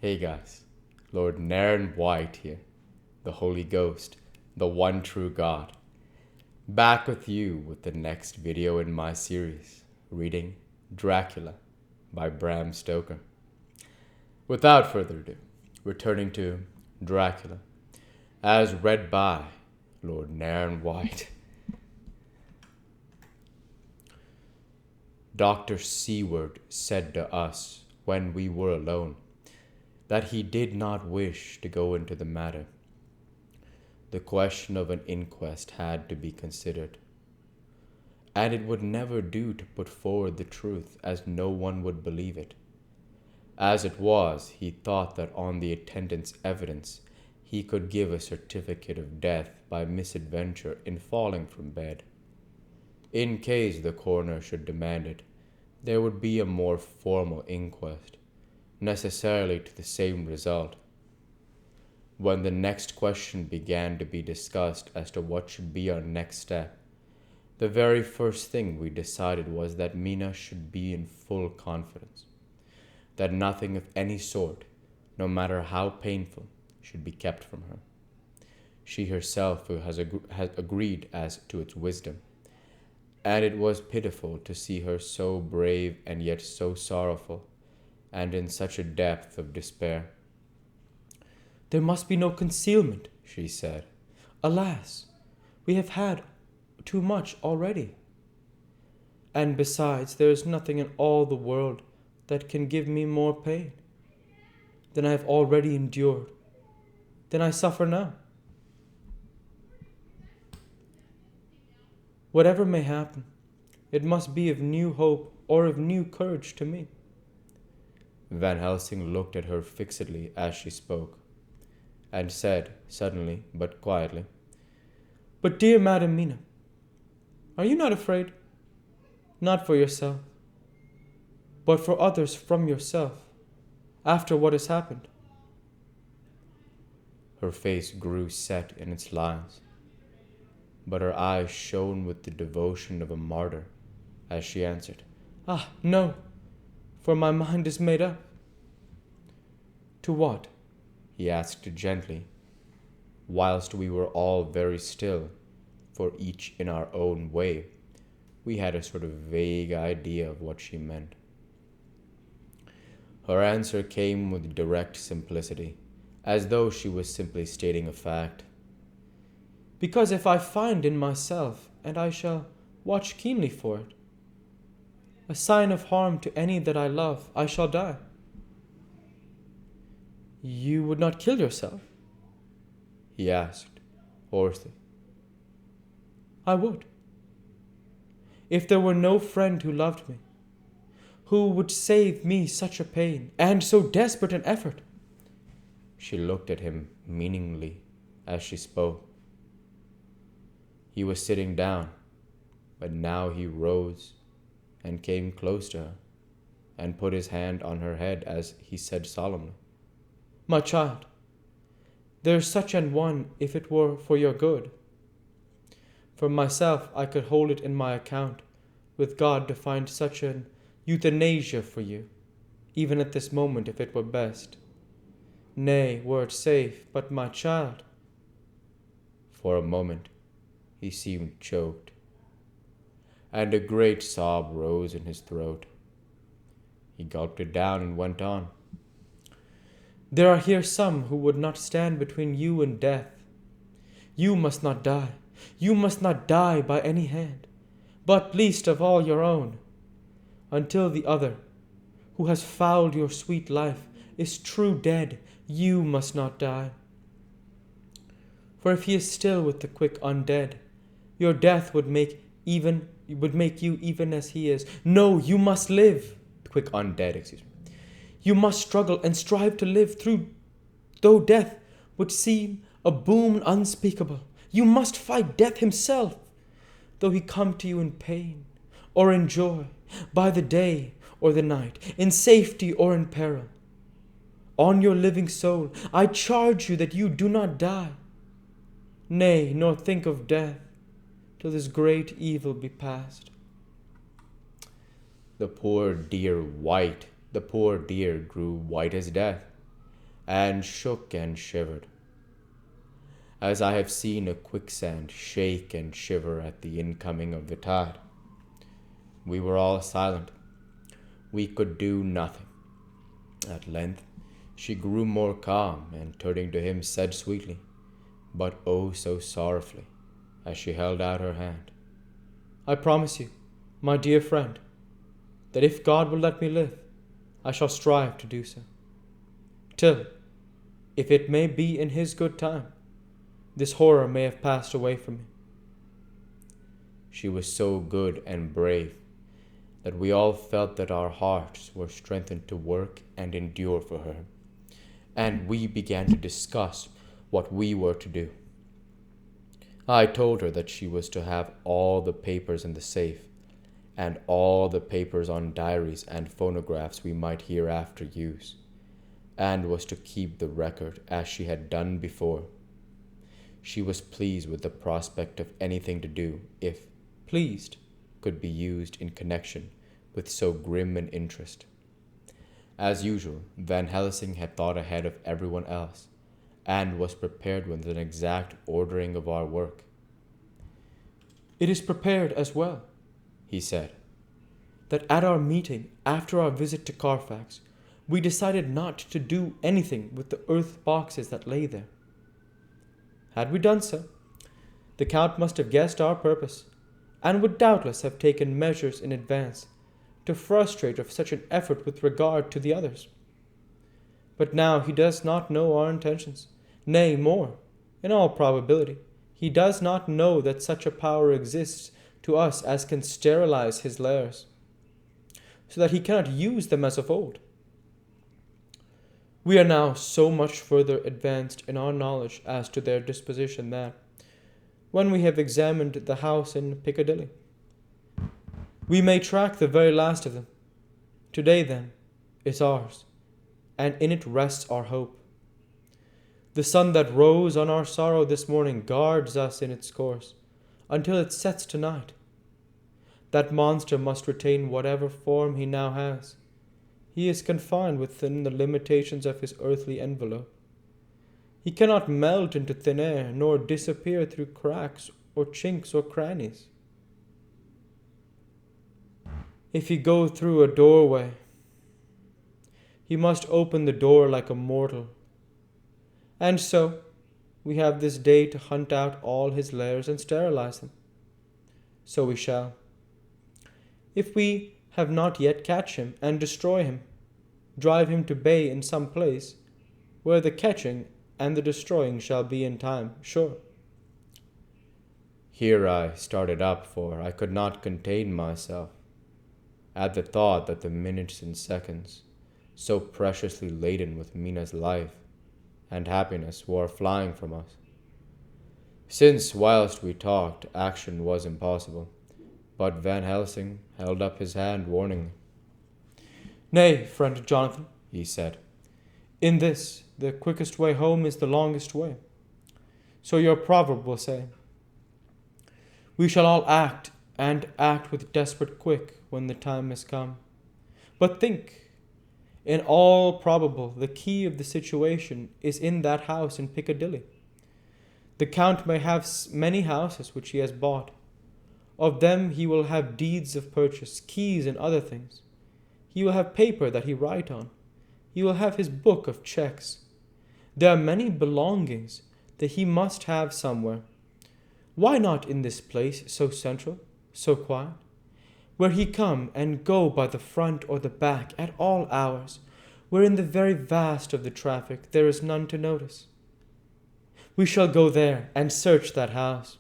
Hey guys, Lord Naren White here, the Holy Ghost, the one true God, back with you with the next video in my series, reading Dracula by Bram Stoker. Without further ado, returning to Dracula, as read by Lord Naren White. Dr. Seward said to us when we were alone that he did not wish to go into the matter. The question of an inquest had to be considered, and it would never do to put forward the truth, as no one would believe it. As it was, he thought that on the attendant's evidence he could give a certificate of death by misadventure in falling from bed. In case the coroner should demand it, there would be a more formal inquest, necessarily to the same result. When the next question began to be discussed as to what should be our next step, the very first thing we decided was that Mina should be in full confidence, that nothing of any sort, no matter how painful, should be kept from her. She herself has agreed as to its wisdom, and it was pitiful to see her so brave and yet so sorrowful, and in such a depth of despair. "There must be no concealment," she said. "Alas, we have had too much already. And besides, there is nothing in all the world that can give me more pain than I have already endured, than I suffer now. Whatever may happen, it must be of new hope or of new courage to me." Van Helsing looked at her fixedly as she spoke, and said, suddenly but quietly, "But dear Madam Mina, are you not afraid? Not for yourself, but for others from yourself, after what has happened?" Her face grew set in its lines, but her eyes shone with the devotion of a martyr as she answered, "Ah, no, for my mind is made up." "To what?" he asked gently, whilst we were all very still, for each in our own way we had a sort of vague idea of what she meant. Her answer came with direct simplicity, as though she was simply stating a fact. "Because if I find in myself, and I shall watch keenly for it, a sign of harm to any that I love, I shall die." "You would not kill yourself?" he asked, hoarsely. "I would. If there were no friend who loved me, who would save me such a pain, and so desperate an effort." She looked at him meaningly as she spoke. He was sitting down, but now he rose and came close to her and put his hand on her head as he said solemnly, "My child, there is such an one if it were for your good. For myself, I could hold it in my account with God to find such an euthanasia for you, even at this moment if it were best. Nay, were it safe, but my child—" For a moment he seemed choked, and a great sob rose in his throat. He gulped it down and went on. "There are here some who would not stand between you and death. You must not die. You must not die by any hand, but least of all your own, until the other, who has fouled your sweet life, is true dead. You must not die. For if he is still with the quick undead, your death would make you even as he is. No, you must live. Quick undead, excuse me. You must struggle and strive to live through, though death would seem a boon unspeakable. You must fight death himself, though he come to you in pain or in joy, by the day or the night, in safety or in peril. On your living soul, I charge you that you do not die. Nay, nor think of death, till this great evil be past." The poor dear grew white as death, and shook and shivered, as I have seen a quicksand shake and shiver at the incoming of the tide. We were all silent. We could do nothing. At length, she grew more calm, and turning to him said sweetly, but oh so sorrowfully, as she held out her hand, "I promise you, my dear friend, that if God will let me live, I shall strive to do so, till, if it may be in His good time, this horror may have passed away from me." She was so good and brave that we all felt that our hearts were strengthened to work and endure for her, and we began to discuss what we were to do. I told her that she was to have all the papers in the safe, and all the papers on diaries and phonographs we might hereafter use, and was to keep the record as she had done before. She was pleased with the prospect of anything to do, if pleased could be used in connection with so grim an interest. As usual, Van Helsing had thought ahead of everyone else, and was prepared with an exact ordering of our work. "It is prepared as well," he said, "that at our meeting after our visit to Carfax, we decided not to do anything with the earth boxes that lay there. Had we done so, the Count must have guessed our purpose, and would doubtless have taken measures in advance to frustrate of such an effort with regard to the others. But now he does not know our intentions. Nay, more, in all probability, he does not know that such a power exists to us as can sterilize his lairs, so that he cannot use them as of old. We are now so much further advanced in our knowledge as to their disposition that, when we have examined the house in Piccadilly, we may track the very last of them. Today, then, is ours, and in it rests our hope. The sun that rose on our sorrow this morning guards us in its course, until it sets tonight. That monster must retain whatever form he now has. He is confined within the limitations of his earthly envelope. He cannot melt into thin air, nor disappear through cracks or chinks or crannies. If he go through a doorway, he must open the door like a mortal. And so, we have this day to hunt out all his lairs and sterilize them. So we shall. If we have not yet catch him and destroy him, drive him to bay in some place, where the catching and the destroying shall be in time, sure." Here I started up, for I could not contain myself at the thought that the minutes and seconds, so preciously laden with Mina's life and happiness, were flying from us. Since, whilst we talked, action was impossible, but Van Helsing held up his hand warningly. "Nay, friend Jonathan," he said, "in this, the quickest way home is the longest way. So your proverb will say. We shall all act, and act with desperate quick when the time has come. But think, in all probable, the key of the situation is in that house in Piccadilly. The Count may have many houses which he has bought. Of them he will have deeds of purchase, keys, and other things. He will have paper that he write on. He will have his book of checks. There are many belongings that he must have somewhere. Why not in this place, so central, so quiet, where he come and go by the front or the back at all hours, where in the very vast of the traffic there is none to notice? We shall go there and search that house,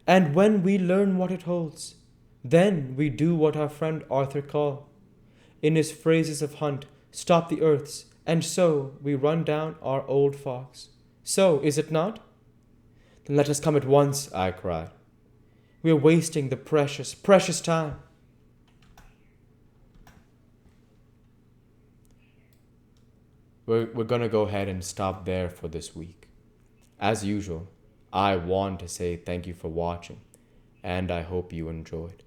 and when we learn what it holds, then we do what our friend Arthur call, in his phrases of hunt, stop the earths, and so we run down our old fox. So, is it not?" "Then let us come at once," I cried. "We are wasting the precious, precious time." We're going to go ahead and stop there for this week. As usual, I want to say thank you for watching, and I hope you enjoyed.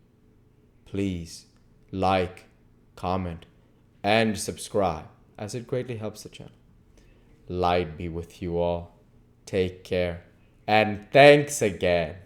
Please like, comment, and subscribe, as it greatly helps the channel. Light be with you all. Take care. And thanks again.